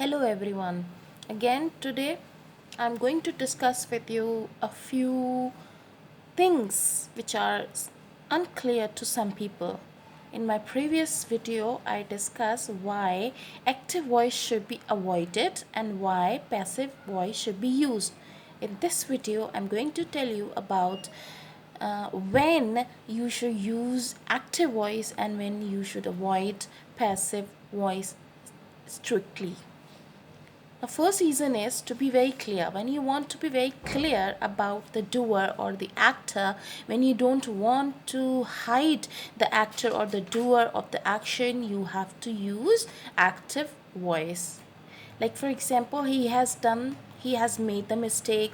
Hello everyone. Again today I'm going to discuss with you a few things which are unclear to some people. In my previous video I discussed why active voice should be avoided and why passive voice should be used. In this video I'm going to tell you about when you should use active voice and when you should avoid passive voice strictly. The first reason is to be very clear. When you want to be very clear about the doer or the actor, when you don't want to hide the actor or the doer of the action, you have to use active voice. Like for example, he has made the mistake,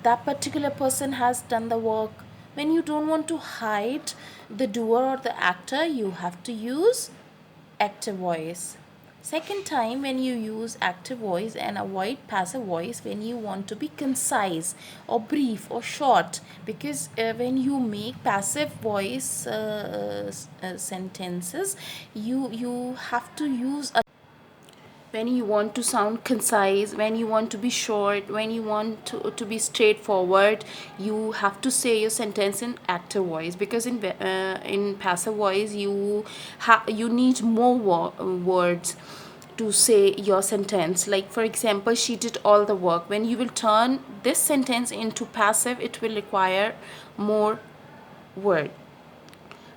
that particular person has done the work. When you don't want to hide the doer or the actor, you have to use active voice. Second time, when you use active voice and avoid passive voice when you want to be concise or brief or short, because when you make passive voice sentences, you have to use a when you want to sound concise, when you want to be short, when you want to be straightforward, you have to say your sentence in active voice, because in passive voice you need more words to say your sentence. Like for example, she did all the work. When you will turn this sentence into passive, it will require more word,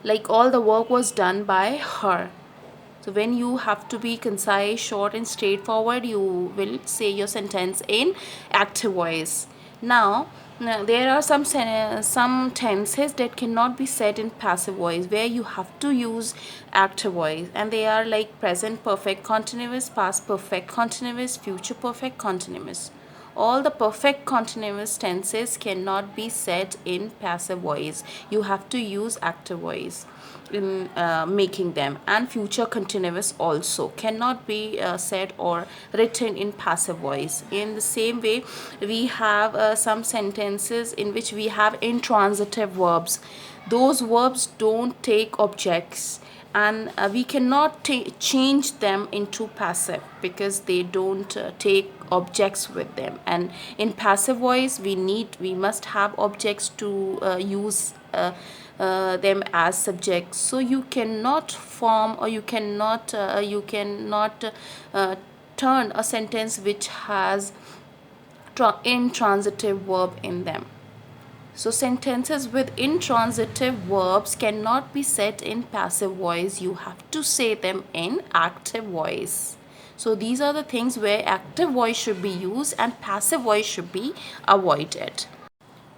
like all the work was done by her. So when you have to be concise, short and straightforward, you will say your sentence in active voice. Now there are some tenses that cannot be said in passive voice, where you have to use active voice, and they are like present perfect continuous, past perfect continuous, future perfect continuous. All the perfect continuous tenses cannot be said in passive voice. You have to use active voice in making them, and future continuous also cannot be said or written in passive voice. In the same way, we have some sentences in which we have intransitive verbs. Those verbs don't take objects, and we cannot change them into passive because they don't take objects with them. And in passive voice, we must have objects to use them as subjects. So you cannot form, or you cannot turn a sentence which has intransitive verb in them. So sentences with intransitive verbs cannot be said in passive voice. You have to say them in active voice. So these are the things where active voice should be used and passive voice should be avoided.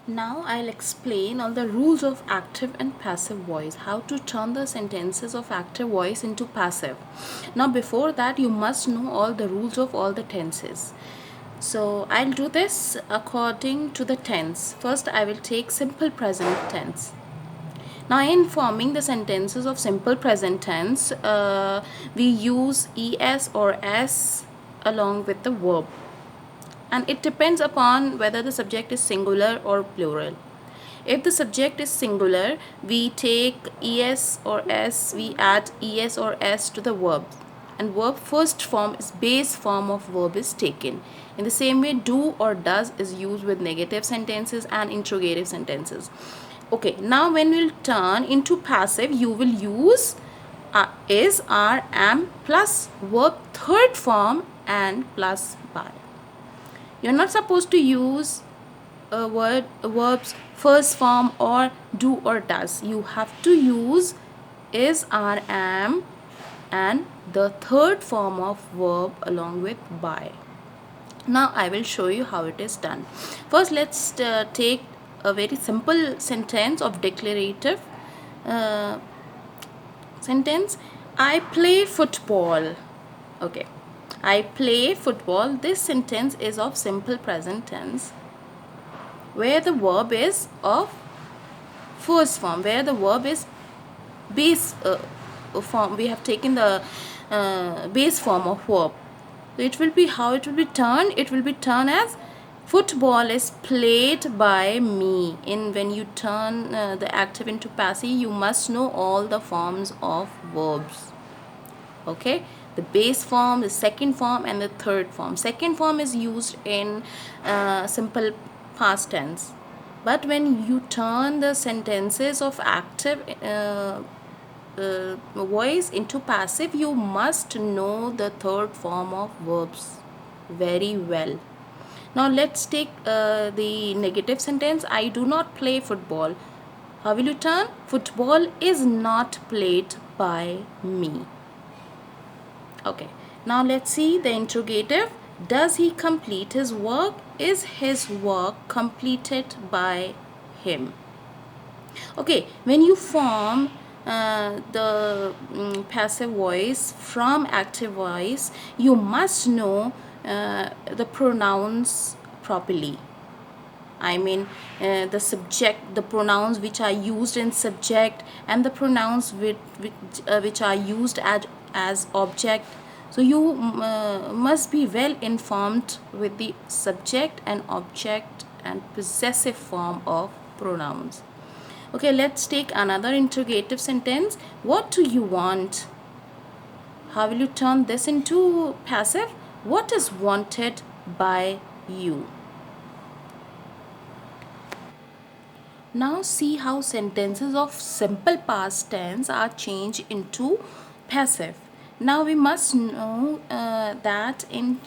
Now I'll explain all the rules of active and passive voice, how to turn the sentences of active voice into passive. Now before that, you must know all the rules of all the tenses. So I'll do this according to the tense. First I will take simple present tense. Now in forming the sentences of simple present tense, we use es or s along with the verb, and it depends upon whether the subject is singular or plural. If the subject is singular, we take es or s, we add es or s to the verb, and verb first form is base form of verb is taken. In the same way, do or does is used with negative sentences and interrogative sentences. Okay, now when we'll turn into passive, you will use is, are, am plus verb third form and plus by. You're not supposed to use verbs first form or do or does. You have to use is, are, am and the third form of verb along with by. Now I will show you how it is done. First let's take a very simple sentence of declarative sentence. I play football. Okay, I play football. This sentence is of simple present tense, where the verb is of first form, where the verb is base form. We have taken the base form of verb. So it will be, how it will be turned? It will be turned as football is played by me. In when you turn the active into passive, you must know all the forms of verbs. Okay, the base form, the second form, and the third form. Second form is used in simple past tense, but when you turn the sentences of active voice into passive, you must know the third form of verbs very well. Now let's take the negative sentence. I do not play football. How will you turn? Football is not played by me. Okay. Now let's see the interrogative. Does he complete his work? Is his work completed by him? Okay. When you form the passive voice from active voice, you must know the pronouns properly. I mean the subject, the pronouns which are used in subject, and the pronouns which are used as object. So you must be well informed with the subject and object and possessive form of pronouns. Okay, let's take another interrogative sentence. What do you want? How will you turn this into passive? What is wanted by you? Now see how sentences of simple past tense are changed into passive. Now we must know that in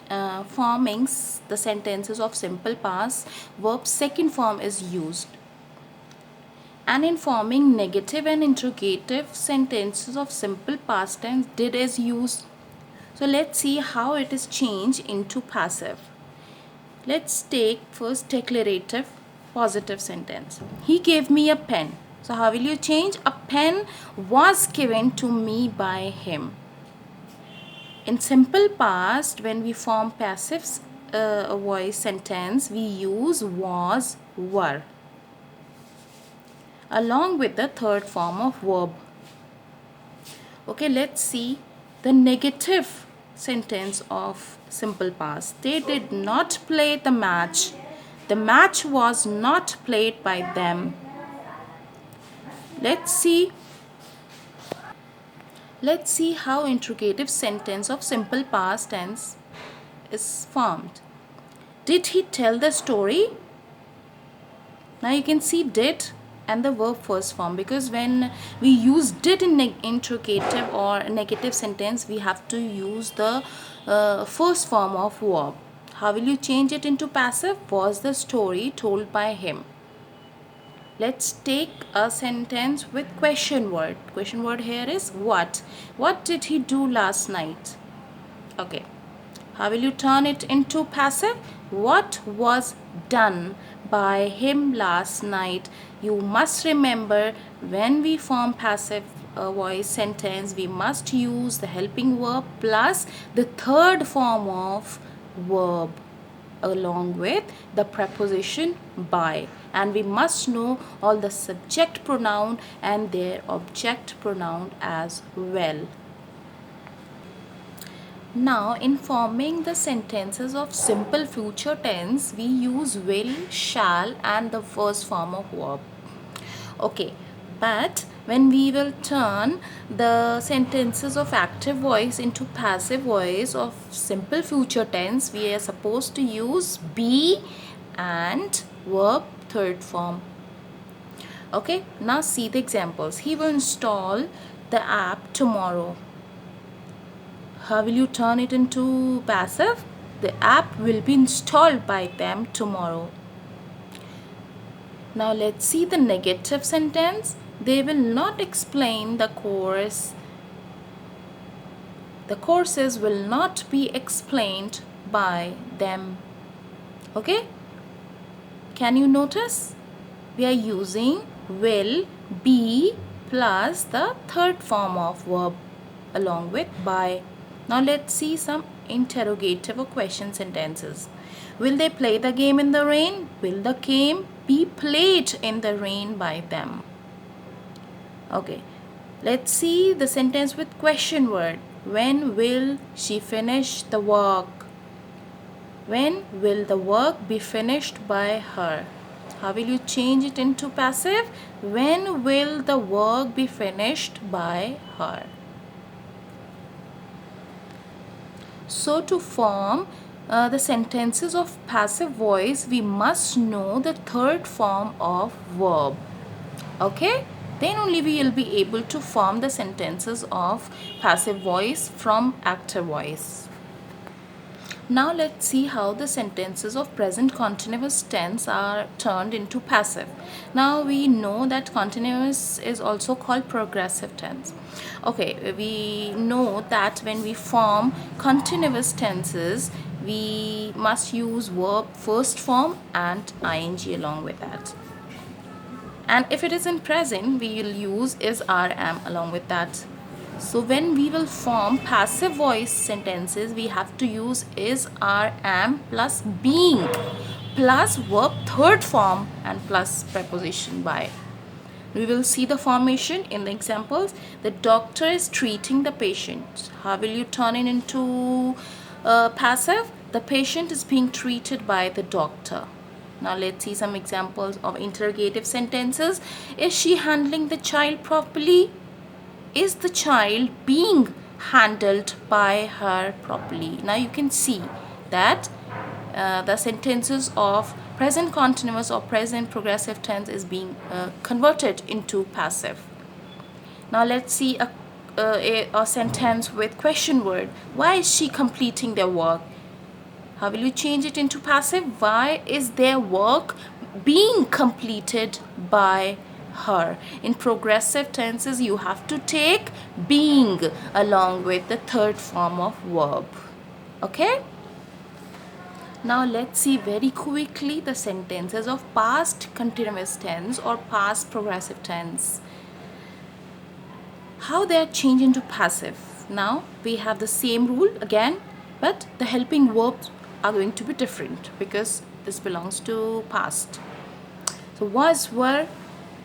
forming the sentences of simple past, verb second form is used. And in forming negative and interrogative sentences of simple past tense, did is used. So let's see how it is changed into passive. Let's take first declarative positive sentence. He gave me a pen. So how will you change? A pen was given to me by him. In simple past, when we form passive voice sentence, we use was, were, along with the third form of verb. Okay, let's see the negative sentence of simple past. They did not play the match. The match was not played by them. Let's see how interrogative sentence of simple past tense is formed. Did he tell the story? Now you can see did and the verb first form, because when we use did in interrogative or negative sentence, we have to use the first form of verb. How will you change it into passive? Was the story told by him? Let's take a sentence with question word. Question word here is what. What did he do last night? Okay. How will you turn it into passive? What was done by him last night? You must remember, when we form passive voice sentence, we must use the helping verb plus the third form of verb along with the preposition by, and we must know all the subject pronoun and their object pronoun as well. Now, in forming the sentences of simple future tense, we use will, shall, and the first form of verb. Okay, but when we will turn the sentences of active voice into passive voice of simple future tense, we are supposed to use be and verb third form. Okay, now see the examples. He will install the app tomorrow. How will you turn it into passive? The app will be installed by them tomorrow. Now let's see the negative sentence. They will not explain the course. The courses will not be explained by them. Okay? Can you notice? We are using will, be plus the third form of verb along with by. Now let's see some interrogative or question sentences. Will they play the game in the rain? Will the game be played in the rain by them? Okay, let's see the sentence with question word. When will she finish the work? When will the work be finished by her? How will you change it into passive? When will the work be finished by her? So to form the sentences of passive voice, we must know the third form of verb. Okay, then only we will be able to form the sentences of passive voice from active voice. Now let's see how the sentences of present continuous tense are turned into passive. Now we know that continuous is also called progressive tense. Okay, we know that when we form continuous tenses, we must use verb first form and ing along with that. And if it is in present, we will use is, are, am along with that. So when we will form passive voice sentences, we have to use is, are, am plus being plus verb third form and plus preposition by. We will see the formation in the examples. The doctor is treating the patient. How will you turn it into passive? The patient is being treated by the doctor. Now let's see some examples of interrogative sentences. Is she handling the child properly? Is the child being handled by her properly? Now you can see that the sentences of present continuous or present progressive tense is being converted into passive. Now let's see a sentence with question word. Why is she completing their work? How will you change it into passive? Why is their work being completed by her? In progressive tenses, you have to take being along with the third form of verb. Okay? Now let's see very quickly the sentences of past continuous tense or past progressive tense. How they are changed into passive. Now we have the same rule again, but the helping verbs are going to be different because this belongs to past. So was, were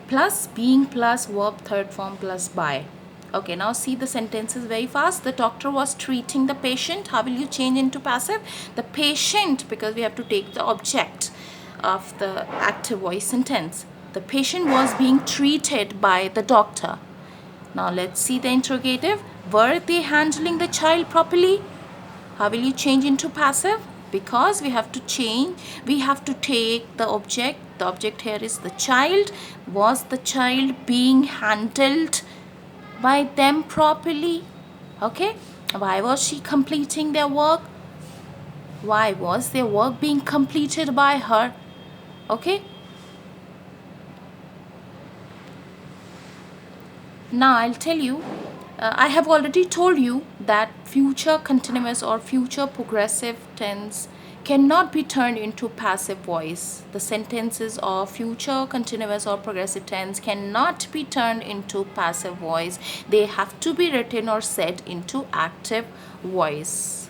plus being plus verb third form plus by. Okay, now see the sentences very fast. The doctor was treating the patient. How will you change into passive? The patient, because we have to take the object of the active voice sentence. The patient was being treated by the doctor. Now let's see the interrogative. Were they handling the child properly? How will you change into passive? Because we have to change, we have to take the object. The object here is the child. Was the child being handled by them properly? Okay. Why was she completing their work? Why was their work being completed by her? Okay. Now I'll tell you, I have already told you that future continuous or future progressive tense cannot be turned into passive voice. The sentences of future continuous or progressive tense cannot be turned into passive voice. They have to be written or said into active voice.